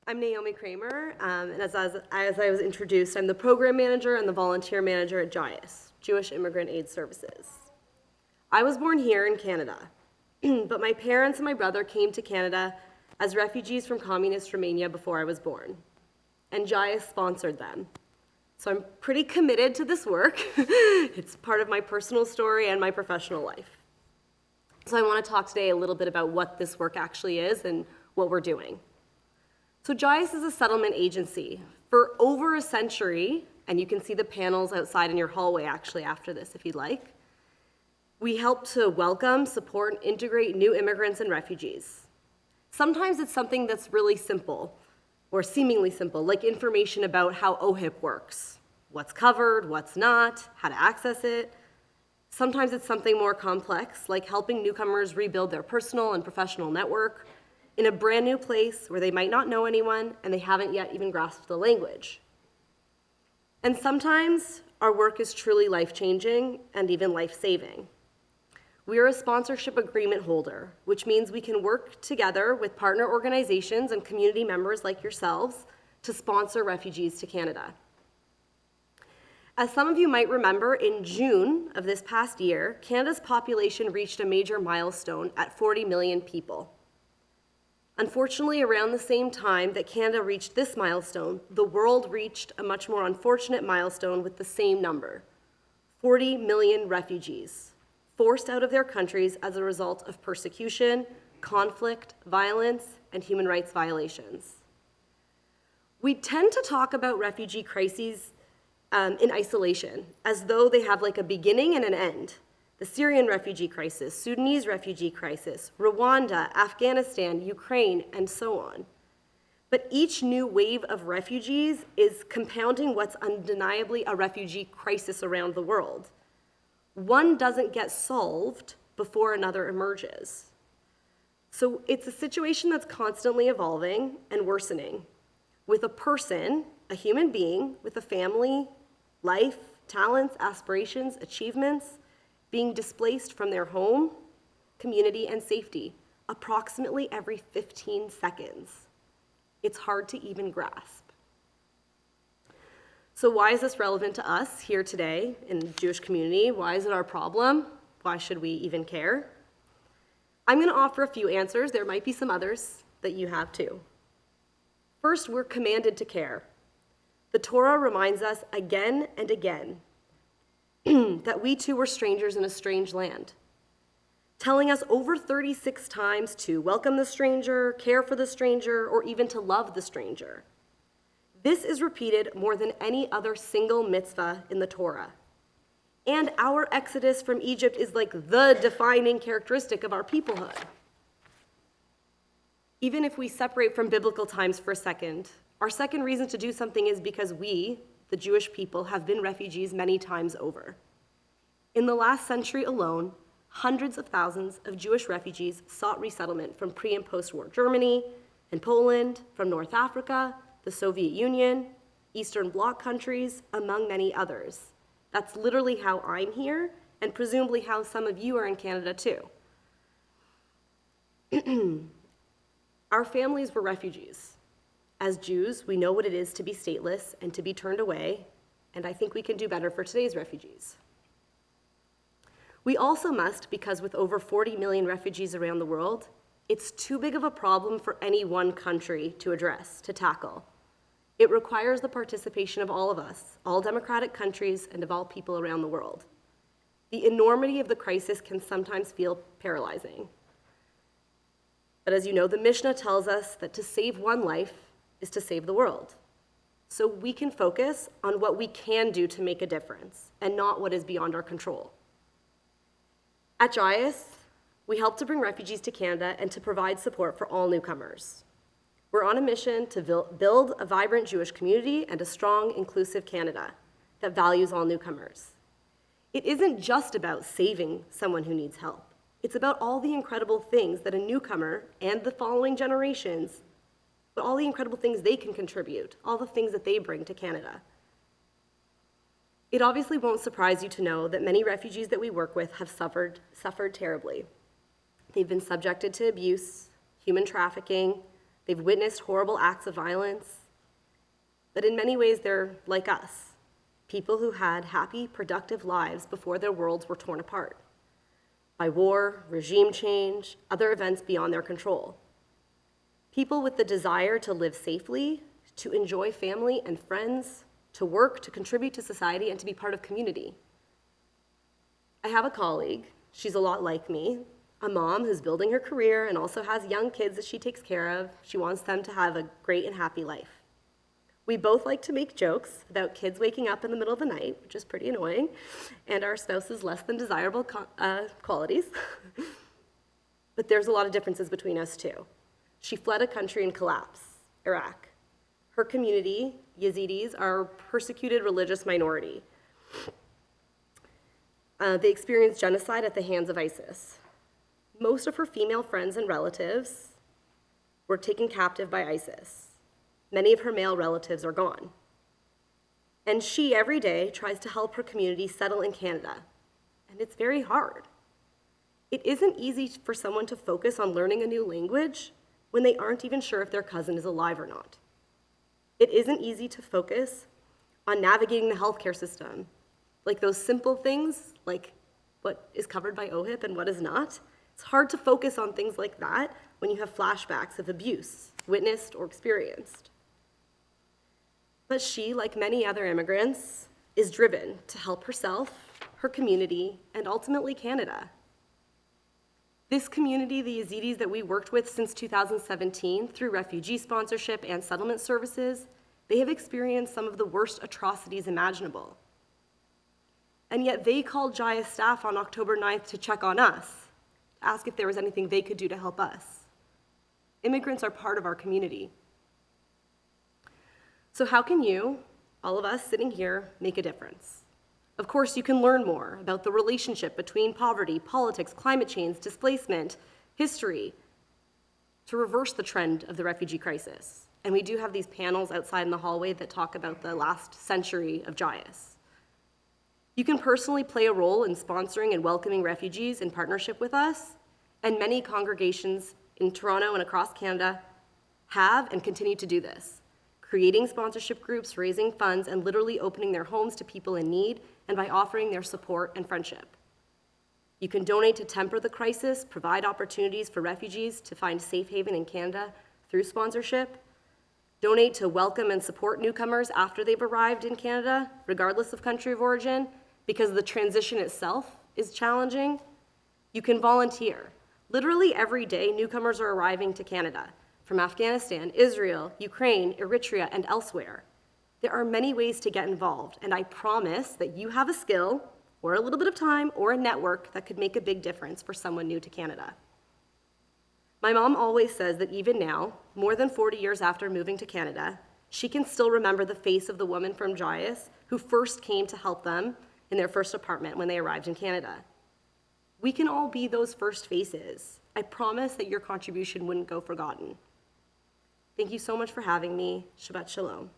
I'm Naomi Kramer, and as I was introduced, I'm the program manager and the volunteer manager at JIAS, Jewish Immigrant Aid Services. I was born here in Canada, but my parents and my brother came to Canada as refugees from communist Romania before I was born, and JIAS sponsored them. So I'm pretty committed to this work. It's part of my personal story and my professional life. So I want to talk today a little bit about what this work actually is and what we're doing. So JIAS is a settlement agency. For over a century, and you can see the panels outside in your hallway actually after this if you'd like, we help to welcome, support, and integrate new immigrants and refugees. Sometimes it's something that's really simple, or seemingly simple, like information about how OHIP works, what's covered, what's not, how to access it. Sometimes it's something more complex, like helping newcomers rebuild their personal and professional network in a brand new place where they might not know anyone and they haven't yet even grasped the language. And sometimes our work is truly life-changing and even life-saving. We are a sponsorship agreement holder, which means we can work together with partner organizations and community members like yourselves to sponsor refugees to Canada. As some of you might remember, in June of this past year, Canada's population reached a major milestone at 40 million people. Unfortunately, around the same time that Canada reached this milestone, the world reached a much more unfortunate milestone with the same number, 40 million refugees, forced out of their countries as a result of persecution, conflict, violence, and human rights violations. We tend to talk about refugee crises in isolation, as though they have like a beginning and an end. The Syrian refugee crisis, Sudanese refugee crisis, Rwanda, Afghanistan, Ukraine, and so on. But each new wave of refugees is compounding what's undeniably a refugee crisis around the world. One doesn't get solved before another emerges. So it's a situation that's constantly evolving and worsening, with a person, a human being, with a family, life, talents, aspirations, achievements, being displaced from their home, community, and safety approximately every 15 seconds. It's hard to even grasp. So why is this relevant to us here today in the Jewish community? Why is it our problem? Why should we even care? I'm going to offer a few answers. There might be some others that you have too. First, we're commanded to care. The Torah reminds us again and again that we too were strangers in a strange land, telling us over 36 times to welcome the stranger, care for the stranger, or even to love the stranger. This is repeated more than any other single mitzvah in the Torah. And our exodus from Egypt is like the defining characteristic of our peoplehood. Even if we separate from biblical times for a second, our second reason to do something is because we, the Jewish people, have been refugees many times over. In the last century alone, hundreds of thousands of Jewish refugees sought resettlement from pre- and post-war Germany and Poland, from North Africa, the Soviet Union, Eastern Bloc countries, among many others. That's literally how I'm here, and presumably how some of you are in Canada too. Our families were refugees. As Jews, we know what it is to be stateless and to be turned away, and I think we can do better for today's refugees. We also must, because with over 40 million refugees around the world, it's too big of a problem for any one country to address, to tackle. It requires the participation of all of us, all democratic countries, and of all people around the world. The enormity of the crisis can sometimes feel paralyzing. But as you know, the Mishnah tells us that to save one life is to save the world. So we can focus on what we can do to make a difference and not what is beyond our control. At JIAS, we help to bring refugees to Canada and to provide support for all newcomers. We're on a mission to build a vibrant Jewish community and a strong, inclusive Canada that values all newcomers. It isn't just about saving someone who needs help. It's about all the incredible things that a newcomer and the following generations, but all the incredible things they can contribute, all the things that they bring to Canada. It obviously won't surprise you to know that many refugees that we work with have suffered terribly. They've been subjected to abuse, human trafficking, They've witnessed horrible acts of violence. But in many ways, they're like us, people who had happy, productive lives before their worlds were torn apart by war, regime change, other events beyond their control. People with the desire to live safely, to enjoy family and friends, to work, to contribute to society, and to be part of community. I have a colleague, she's a lot like me, a mom who's building her career and also has young kids that she takes care of. She wants them to have a great and happy life. We both like to make jokes about kids waking up in the middle of the night, which is pretty annoying, and our spouse's less than desirable qualities. But there's a lot of differences between us too. She fled a country in collapse, Iraq. Her community, Yazidis, are a persecuted religious minority. They experienced genocide at the hands of ISIS. Most of her female friends and relatives were taken captive by ISIS. Many of her male relatives are gone. And she, every day, tries to help her community settle in Canada. And it's very hard. It isn't easy for someone to focus on learning a new language when they aren't even sure if their cousin is alive or not. It isn't easy to focus on navigating the healthcare system, like those simple things, like what is covered by OHIP and what is not. It's hard to focus on things like that when you have flashbacks of abuse, witnessed or experienced. But she, like many other immigrants, is driven to help herself, her community, and ultimately Canada. This community, the Yazidis that we worked with since 2017 through refugee sponsorship and settlement services, they have experienced some of the worst atrocities imaginable. And yet they called JIAS staff on October 9th to check on us, to ask if there was anything they could do to help us. Immigrants are part of our community. So how can you, all of us sitting here, make a difference? Of course, you can learn more about the relationship between poverty, politics, climate change, displacement, history, to reverse the trend of the refugee crisis. And we do have these panels outside in the hallway that talk about the last century of JIAS. You can personally play a role in sponsoring and welcoming refugees in partnership with us, and many congregations in Toronto and across Canada have and continue to do this, creating sponsorship groups, raising funds, and literally opening their homes to people in need, and by offering their support and friendship. You can donate to temper the crisis, provide opportunities for refugees to find safe haven in Canada through sponsorship, donate to welcome and support newcomers after they've arrived in Canada, regardless of country of origin, because the transition itself is challenging. You can volunteer. Literally every day, newcomers are arriving to Canada from Afghanistan, Israel, Ukraine, Eritrea, and elsewhere. There are many ways to get involved, and I promise that you have a skill, or a little bit of time, or a network that could make a big difference for someone new to Canada. My mom always says that even now, more than 40 years after moving to Canada, she can still remember the face of the woman from JIAS who first came to help them in their first apartment when they arrived in Canada. We can all be those first faces. I promise that your contribution wouldn't go forgotten. Thank you so much for having me. Shabbat Shalom.